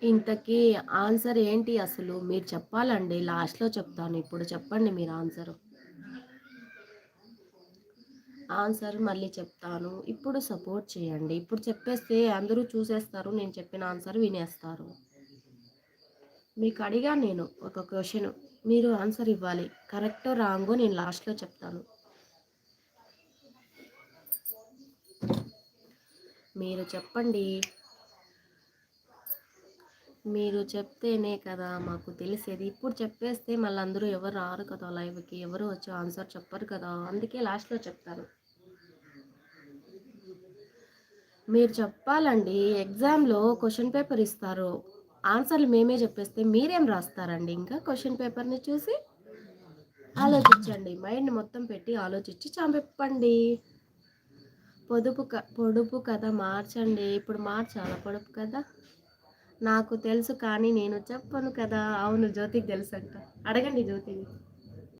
ఇంతకీ ఆన్సర్ ఏంటి అసలు? మీరు చెప్పాలండి. లాస్ట్‌లో చెప్తాను. ఇప్పుడు చెప్పండి మీరు ఆన్సరు. ఆన్సర్ మళ్ళీ చెప్తాను. ఇప్పుడు సపోర్ట్ చేయండి. ఇప్పుడు చెప్పేస్తే అందరూ చూసేస్తారు. నేను చెప్పిన ఆన్సర్ వినేస్తారు. మీకు అడిగాను నేను ఒక క్వెషను. మీరు ఆన్సర్ ఇవ్వాలి. కరెక్టో రాంగో నేను లాస్ట్‌లో చెప్తాను. మీరు చెప్పండి. మీరు చెప్తేనే కదా మాకు తెలిసేది. ఇప్పుడు చెప్పేస్తే మళ్ళీ అందరూ ఎవరు రారు కదా లైవ్‌కి. ఎవరు వచ్చి ఆన్సర్ చెప్పరు కదా! అందుకే లాస్ట్‌లో చెప్తాను. మీరు చెప్పాలండి. ఎగ్జామ్‌లో క్వెషన్ పేపర్ ఇస్తారు. ఆన్సర్‌లు మేమే చెప్పేస్తే మీరేం రాస్తారండి ఇంకా క్వెషన్ పేపర్‌ని చూసి? ఆలోచించండి. మైండ్ మొత్తం పెట్టి ఆలోచించి చెప్పండి. పొడుపు కథ మార్చండి. ఇప్పుడు మార్చాలా పొడుపు కథ? నాకు తెలుసు కానీ నేను చెప్పను కదా! అవును జ్యోతికి తెలుసంట. అడగండి జ్యోతిని.